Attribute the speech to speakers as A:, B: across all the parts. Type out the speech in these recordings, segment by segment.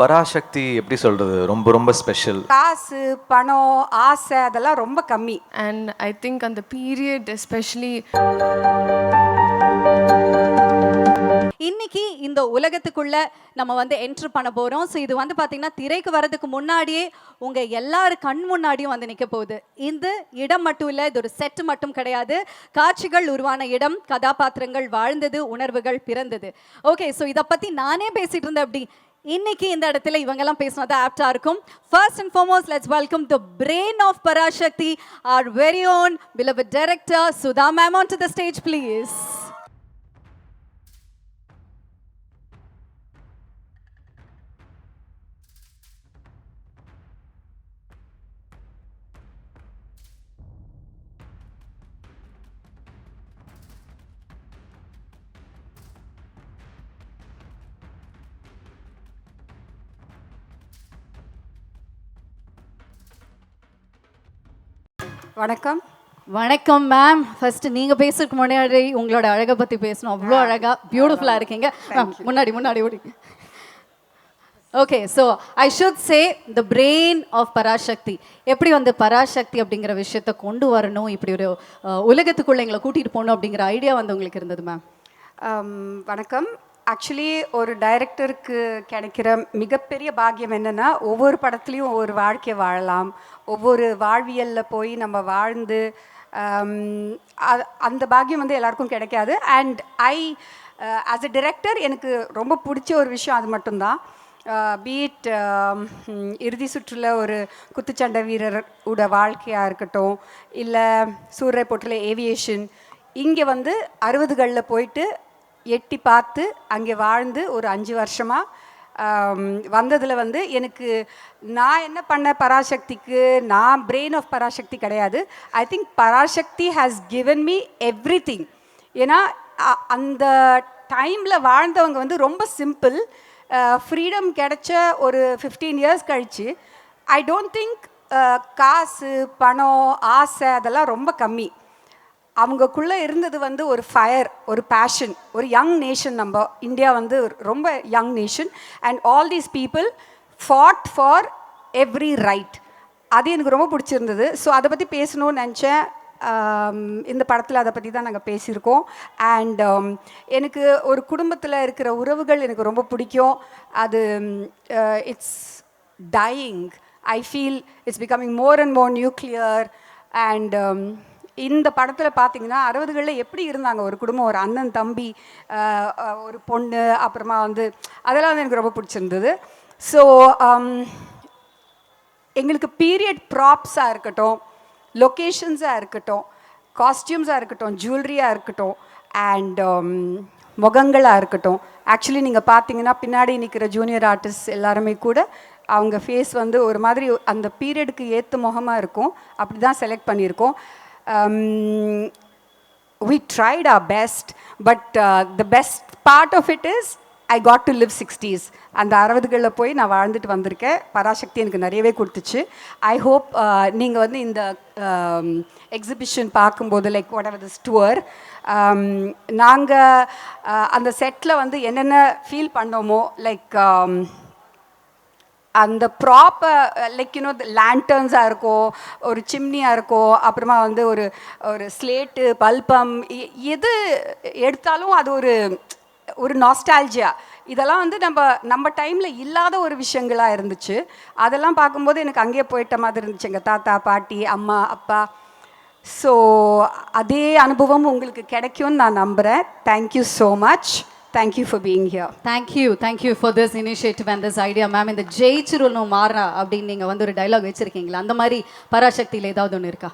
A: பராசக்தி எப்படி சொல்றது, ரொம்ப ரொம்ப ஸ்பெஷல்.
B: காசு பணம் ஆசை அதெல்லாம் ரொம்ப கம்மி.
C: And I think on the period especially
B: இன்னைக்கு இந்த உலகத்துக்குள்ள நம்ம வந்து என்ட்ரு பண்ண போறோம். ஸோ இது வந்து பார்த்தீங்கன்னா திரைக்கு வரதுக்கு முன்னாடியே உங்க எல்லாரு கண் முன்னாடியும் வந்து நிற்க போகுது. இந்த இடம் மட்டும் இல்லை, இது ஒரு செட் மட்டும் கிடையாது. காட்சிகள் உருவான இடம், கதாபாத்திரங்கள் வாழ்ந்தது, உணர்வுகள் பிறந்தது. ஓகே, ஸோ இதை பற்றி நானே பேசிட்டு இருந்தேன். அப்படி இன்னைக்கு இந்த இடத்துல இவங்கெல்லாம் பேசினது ஆப்டா இருக்கும். First and foremost let's welcome the brain of Parasakthi, our very own beloved director Sudha ma'am onto the stage please. வணக்கம். வணக்கம் மேம். ஃபர்ஸ்ட் நீங்க பேசுறதுக்கு முன்னாடி உங்களோட அழகை பத்தி பேசணும். அவ்வளோ அழகா பியூட்டிஃபுல்லா இருக்கீங்க. முன்னாடி ஓடி. Okay, so I should say the brain of Parasakthi. எப்படி வந்து பராசக்தி அப்படிங்கிற விஷயத்த கொண்டு வரணும், இப்படி ஒரு உலகத்துக்குள்ள எங்களை கூட்டிட்டு போகணும் அப்படிங்கிற ஐடியா வந்து உங்களுக்கு இருந்தது மேம்? வணக்கம். ஆக்சுவலி ஒரு டைரக்டருக்கு கிடைக்கிற மிகப்பெரிய பாக்கியம் என்னென்னா, ஒவ்வொரு படத்துலையும் ஒவ்வொரு வாழ்க்கையை வாழலாம், ஒவ்வொரு வாழ்வியலில் போய் நம்ம வாழ்ந்து அந்த பாக்கியம் வந்து எல்லாருக்கும் கிடைக்காது. அண்ட் ஆஸ் அ டிரெக்டர் எனக்கு ரொம்ப பிடிச்ச ஒரு விஷயம் அது மட்டும்தான். பீட் இறுதி சுற்றுல ஒரு குத்துச்சண்டை வீரரோட வாழ்க்கையாக இருக்கட்டும், இல்லை சூரிய போட்டில் ஏவியேஷன், இங்கே வந்து 60களில் போயிட்டு எட்டி பார்த்து அங்கே வாழ்ந்து ஒரு 5 வருஷமாக வந்ததில் வந்து எனக்கு நான் என்ன பண்ண பராசக்திக்கு, நான் பிரெயின் ஆஃப் பராசக்தி கிடையாது. I think Parasakthi has given me everything. ஏன்னா அந்த டைமில் வாழ்ந்தவங்க வந்து ரொம்ப சிம்பிள். ஃப்ரீடம் கிடைச்ச ஒரு 15 இயர்ஸ் கழித்து ஐ டோன்ட் திங்க் காசு பணம் ஆசை அதெல்லாம் ரொம்ப கம்மி. அவங்கக்குள்ளே இருந்தது வந்து ஒரு ஃபயர், ஒரு பேஷன், ஒரு யங் நேஷன். நம்ம இந்தியா வந்து ரொம்ப young nation. And all these people ஃபாட் for every right. அது எனக்கு ரொம்ப பிடிச்சிருந்தது. ஸோ அதை பற்றி பேசணும்னு நினச்சேன். இந்த படத்தில் அதை பற்றி தான் நாங்கள் பேசியிருக்கோம். அண்ட் எனக்கு ஒரு குடும்பத்தில் இருக்கிற உறவுகள் எனக்கு ரொம்ப பிடிக்கும். அது it's dying. I feel it's becoming more and more nuclear. And இந்த படத்தில் பார்த்தீங்கன்னா 60களில் எப்படி இருந்தாங்க ஒரு குடும்பம், ஒரு அண்ணன் தம்பி, ஒரு பொண்ணு, அப்புறமா வந்து அதெல்லாம் வந்து எனக்கு ரொம்ப பிடிச்சிருந்தது. ஸோ எங்களுக்கு பீரியட் ப்ராப்ஸாக இருக்கட்டும், லொக்கேஷன்ஸாக இருக்கட்டும், காஸ்டியூம்ஸாக இருக்கட்டும், ஜுவல்லரியாக இருக்கட்டும், அண்ட் முகங்களாக இருக்கட்டும். ஆக்சுவலி நீங்கள் பார்த்தீங்கன்னா பின்னாடி நிற்கிற ஜூனியர் ஆர்டிஸ்ட் எல்லாருமே கூட அவங்க ஃபேஸ் வந்து ஒரு மாதிரி அந்த பீரியடுக்கு ஏற்ற முகமாக இருக்கும். அப்படி தான் செலக்ட் பண்ணியிருக்கோம். We tried our best, but the best part of it is I got to live 60s. அந்த 60களில் போய் நான் வாழ்ந்துட்டு வந்திருக்கேன். பராசக்தி எனக்கு நிறையவே கொடுத்துச்சு. ஐ ஹோப் நீங்கள் வந்து இந்த எக்ஸிபிஷன் பார்க்கும்போது, like what ever this tour, நாங்கள் அந்த செட்டில் வந்து என்னென்ன ஃபீல் பண்ணோமோ, லைக் அந்த ப்ராப்பை, லைக் யூனோ லேண்டர்ன்ஸாக இருக்கும், ஒரு சிம்னியாக இருக்கும், அப்புறமா வந்து ஒரு ஸ்லேட்டு பல்பம், எது எடுத்தாலும் அது ஒரு நாஸ்டால்ஜியா. இதெல்லாம் வந்து நம்ம டைமில் இல்லாத ஒரு விஷயங்களாக இருந்துச்சு. அதெல்லாம் பார்க்கும்போது எனக்கு அங்கேயே போயிட்ட மாதிரி இருந்துச்சு, எங்கள் தாத்தா பாட்டி அம்மா அப்பா. ஸோ அதே அனுபவம் உங்களுக்கு கிடைக்கும்னு நான் நம்புகிறேன். Thank you so much. Thank you for being here. Thank you for this initiative and this idea, ma'am. இந்த ஜெயிச்சிரணும் மாறா அப்படின்னு நீங்கள் வந்து ஒரு டைலாக் வச்சுருக்கீங்களா? அந்த மாதிரி பராசக்தியில் ஏதாவது ஒன்று இருக்கா?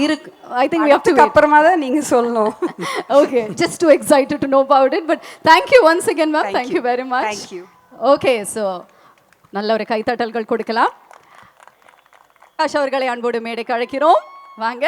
B: இருக்கு. I think we have to அப்புறமா தான் நீங்கள் சொல்லணும். Okay, just too excited to know about it, but thank you once again, ma'am. Thank you very much. Thank you. Okay, so நல்ல ஒரு கைத்தட்டல்கள் கொடுக்கலாம். ஆஷா அவர்களை அன்போடு மேடைக்கு அழைக்கிறோம். வாங்க.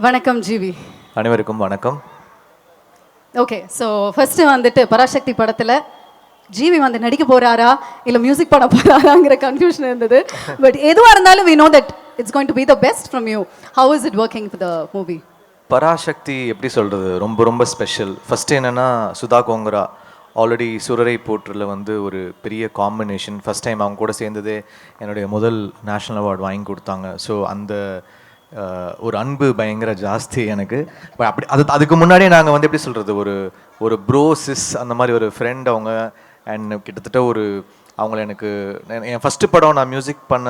B: வணக்கம் ஜிவி.
A: அனைவருக்கும் வணக்கம்.
D: ஓகே, ஸோ ஃபர்ஸ்ட் வந்துட்டு பராசக்தி படத்தில் ஜிவி வந்து நடிக்க போறாரா இல்லை மியூசிக் பண்ண போறாராங்கிற கன்ஃபியூஷன் இருந்தது. பட் எதுவாக இருந்தாலும் we know that it's going to be the best from you. How is it working for the movie?
A: Parasakthi எப்படி சொல்கிறது ரொம்ப ரொம்ப ஸ்பெஷல். ஃபஸ்ட்டு என்னென்னா சுதா கோங்கரா ஆல்ரெடி சுரரை போற்றில் வந்து ஒரு பெரிய காம்பினேஷன். ஃபஸ்ட் டைம் அவங்க கூட சேர்ந்ததே என்னுடைய முதல் நேஷ்னல் அவார்டு வாங்கி கொடுத்தாங்க. ஸோ அந்த ஒரு அன்பு பயங்கர ஜாஸ்தி எனக்கு. அப்படி அதுக்கு முன்னாடியே நாங்கள் வந்து எப்படி சொல்கிறது ஒரு ப்ரோ சிஸ் அந்த மாதிரி ஒரு ஃப்ரெண்ட் அவங்க. அண்ட் கிட்டத்தட்ட அவங்கள எனக்கு என் ஃபஸ்ட்டு படம் நான் மியூசிக் பண்ண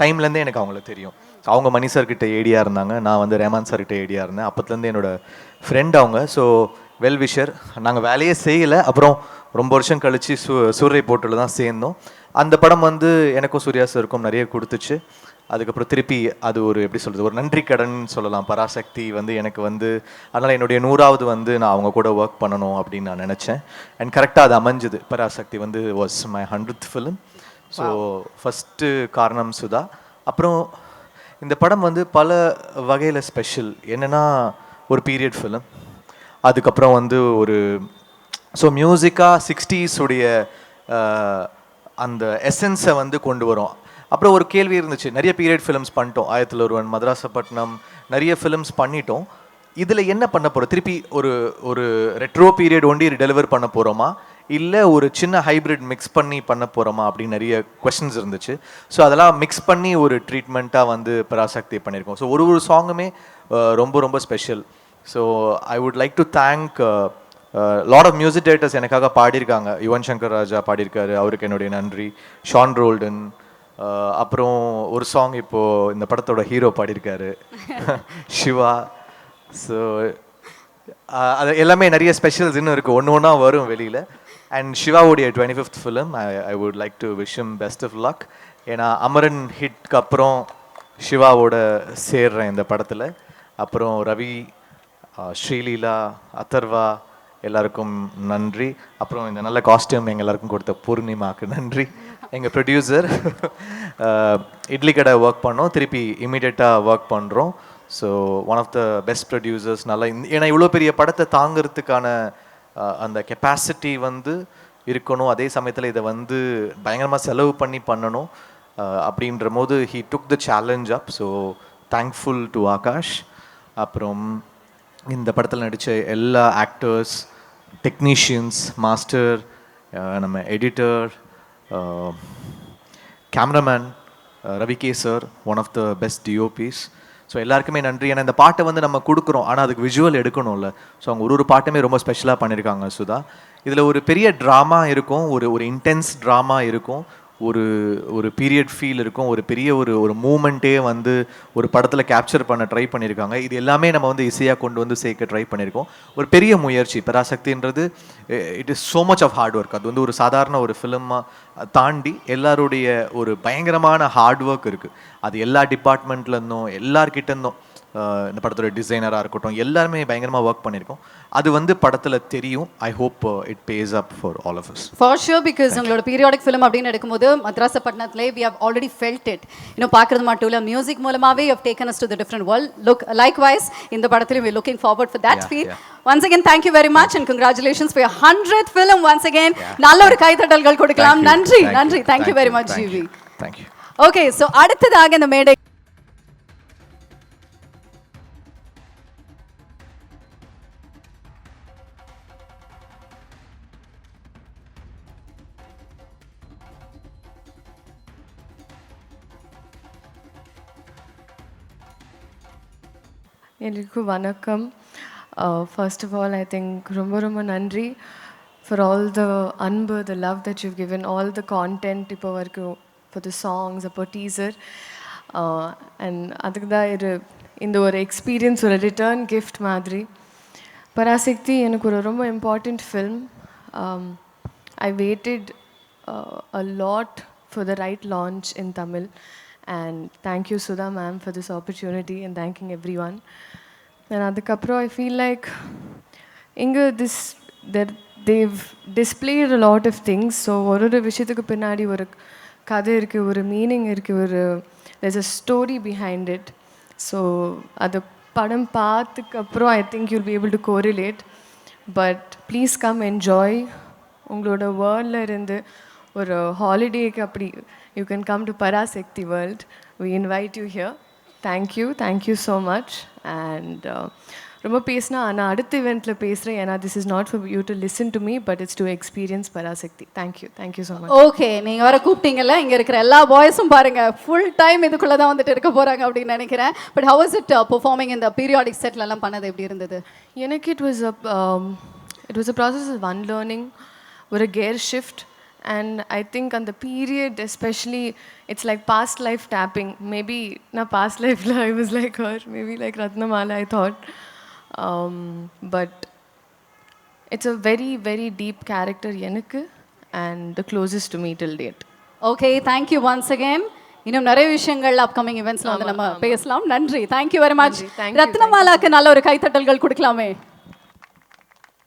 A: டைம்லேருந்தே எனக்கு அவங்கள தெரியும். அவங்க மணி சார்கிட்ட ஏடியாக இருந்தாங்க, நான் வந்து ரேமான் சார்கிட்ட ஏடியாக இருந்தேன். அப்போத்துலேருந்து என்னோடய ஃப்ரெண்ட் அவங்க. So well wisher. நாங்கள் வேலையே செய்யலை. அப்புறம் ரொம்ப வருஷம் கழித்து சூரை போட்டில் தான் சேர்ந்தோம். அந்த படம் வந்து எனக்கும் சூர்யா சாருக்கும் நிறைய கொடுத்துச்சு. அதுக்கப்புறம் திருப்பி அது எப்படி சொல்கிறது, ஒரு நன்றி கடன் சொல்லலாம். பராசக்தி வந்து எனக்கு வந்து அதனால் என்னுடைய 100வது வந்து நான் அவங்க கூட ஒர்க் பண்ணணும் அப்படின்னு நான் நினச்சேன். அண்ட் கரெக்டாக அது அமைஞ்சுது. பராசக்தி வந்து was my 100th film. So first காரணம் சுதா. அப்புறம் இந்த படம் வந்து பல வகையில் ஸ்பெஷல். என்னென்னா ஒரு பீரியட் ஃபிலிம். அதுக்கப்புறம் வந்து ஸோ மியூசிக்காக 60s உடைய அந்த எசன்ஸை வந்து கொண்டு வரும். அப்புறம் ஒரு கேள்வி இருந்துச்சு, நிறைய பீரியட் ஃபிலிம்ஸ் பண்ணிட்டோம். 1001, மதராசப்பட்டினம், நிறைய ஃபிலிம்ஸ் பண்ணிட்டோம். இதில் என்ன பண்ண போகிறோம்? திருப்பி ஒரு ரெட்ரோ பீரியட் ஒண்டி டெலிவர் பண்ண போகிறோமா, இல்லை ஒரு சின்ன ஹைப்ரிட் மிக்ஸ் பண்ணி பண்ண போகிறோமா அப்படின்னு நிறைய கொஸ்டின்ஸ் இருந்துச்சு. ஸோ அதெல்லாம் மிக்ஸ் பண்ணி ஒரு ட்ரீட்மெண்ட்டாக வந்து பராசக்தி பண்ணியிருக்கோம். ஸோ ஒரு சாங்குமே ரொம்ப ரொம்ப special. So I would like to thank lot of music directors எனக்காக பாடியிருக்காங்க. யுவன் சங்கர் ராஜா பாடியிருக்காரு, அவருக்கு என்னுடைய நன்றி. Sean Roldan. அப்புறம் ஒரு சாங் இப்போது இந்த படத்தோட ஹீரோ பாடியிருக்காரு, சிவா. ஸோ அது எல்லாமே நிறைய ஸ்பெஷல்ஸ் இன்னும் இருக்குது, ஒன்று ஒன்றா வரும் வெளியில். அண்ட் சிவாவுடைய 25th film I would like to wish him best of luck. ஏன்னா அமரன் ஹிட்க்கு அப்புறம் சிவாவோட சேர்றேன் இந்த படத்தில். அப்புறம் ரவி, ஸ்ரீலீலா, அதர்வா எல்லாருக்கும் நன்றி. அப்புறம் இந்த நல்ல காஸ்டியூம் எங்கள் எல்லாருக்கும் கொடுத்த பூர்ணிமாவுக்கு நன்றி. எங்கள் ப்ரொடியூசர் இட்லி கடை ஒர்க் பண்ணோம், திருப்பி இமீடியட்டாக ஒர்க் பண்ணுறோம். So one of the best producers. நல்லா ஏன்னா இவ்வளோ பெரிய படத்தை தாங்கிறதுக்கான அந்த கெப்பாசிட்டி வந்து இருக்கணும். அதே சமயத்தில் இதை வந்து பயங்கரமாக செலவு பண்ணி பண்ணணும். அப்படின்ற போது he took the challenge up. So thankful to Aakash. அப்புறம் இந்த படத்தில் நடித்த எல்லா ஆக்டர்ஸ், டெக்னீஷியன்ஸ், மாஸ்டர், நம்ம editor, cameraman Ravi K sir, one of the best DOPs. So எல்லாருக்குமே நன்றி. ஏன்னா இந்த பாட்டை வந்து நம்ம கொடுக்குறோம், ஆனால் அதுக்கு விஷுவல் எடுக்கணும்ல. ஸோ அவங்க ஒரு பாட்டுமே ரொம்ப ஸ்பெஷலாக பண்ணியிருக்காங்க சுதா. இதில் ஒரு பெரிய ட்ராமா இருக்கும், ஒரு இன்டென்ஸ் ட்ராமா இருக்கும், ஒரு பீரியட் ஃபீல் இருக்கும், ஒரு பெரிய ஒரு மூமெண்ட்டே வந்து ஒரு படத்தில் கேப்சர் பண்ண ட்ரை பண்ணியிருக்காங்க. இது எல்லாமே நம்ம வந்து இசையாக கொண்டு வந்து சேர்க்க ட்ரை பண்ணியிருக்கோம். ஒரு பெரிய முயற்சி பராசக்தின்றது. It is so much of hard work. அது வந்து ஒரு சாதாரண ஒரு ஃபிலிமாக தாண்டி எல்லாருடைய ஒரு பயங்கரமான ஹார்ட் ஒர்க் இருக்குது. அது எல்லா டிபார்ட்மெண்ட்லேருந்தும் எல்லார்கிட்டேருந்தும், இந்த படத்தோட டிசைனராக இருக்கட்டும், எல்லாருமே பயங்கரமாக ஒர்க் பண்ணியிருக்கோம். அது வந்து படத்தில் தெரியும். I hope it pays up for all of us.
D: For sure, because உங்களோட பீரியாடிக் ஃபிலிம் அப்படின்னு எடுக்கும்போது மத்ராசப்பட்டினத்திலே we have already felt it. இன்னும் பார்க்குறது மட்டும் இல்லை, மியூசிக் மூலமாகவே you have taken us to the different world. Look likewise இந்த படத்திலும் we looking forward for that feel. Once again, thank you very much and congratulations for your 100th film once again. நல்ல ஒரு கைதட்டல்கள் கொடுக்கலாம். நன்றி. Thank you very much, GV.
A: Thank you.
D: Okay, so அடுத்ததாக இந்த மேடை
C: எல்லாருக்கும் வணக்கம். First of all I think ரொம்ப ரொம்ப நன்றி ஃபார் ஆல் த அன்பு, the love that you've given, all the content இப்போ வரைக்கும், ஃபார் த சாங்ஸ், அப்போ டீசர். அண்ட் அதுக்கு தான் இந்த ஒரு எக்ஸ்பீரியன்ஸ், ஒரு ரிட்டர்ன் கிஃப்ட் மாதிரி. பராசக்தி எனக்கு ஒரு ரொம்ப important film. I weighted a lot for the right launch in Tamil. And thank you Sudha ma'am for this opportunity, and thanking everyone. And adukapro I feel like inga they've displayed a lot of things. So oru vishaythukku pinnadi oru kadai irukku, oru meaning irukku, there's a story behind it. So adu padam paathukapro I think you'll be able to correlate. But please come enjoy. உங்களோட வேர்ல்டில் இருந்து ஒரு ஹாலிடேக்கு அப்படி you can come to Parasakthi world. We invite you here. Thank you so much. And ரொம்ப பேசினா நான் அடுத்த இவெண்ட்டில் பேசுகிறேன். ஏன்னா this is not for you to listen to me, but it's to experience Parasakthi. Thank you so much.
D: Okay, நீங்கள் வர கூப்பிட்டீங்கல்ல, இங்கே இருக்கிற எல்லா பாய்ஸும் பாருங்க ஃபுல் டைம் இதுக்குள்ளே தான் வந்துட்டு இருக்க போகிறாங்க அப்படின்னு நினைக்கிறேன். But how is it performing இந்த பீரியாடிக் செட்லலாம் பண்ணது எப்படி இருந்தது?
C: எனக்கு it was a process of unlearning, ஒரு gear shift. And I think on the period especially, it's like past life tapping. Maybe na past life I was like her, maybe like Ratnamala I thought. But it's a very, very deep character enakku and the closest to me till date.
D: Okay, thank you once again. இன்னும் நிறைய விஷயங்கள் upcoming இவெண்ட்ஸ்ல வந்து நம்ம பேசலாம். நன்றி, thank you very much. ரத்னமாலாக்கு நல்ல ஒரு கைத்தட்டல்கள் கொடுக்கலாமே.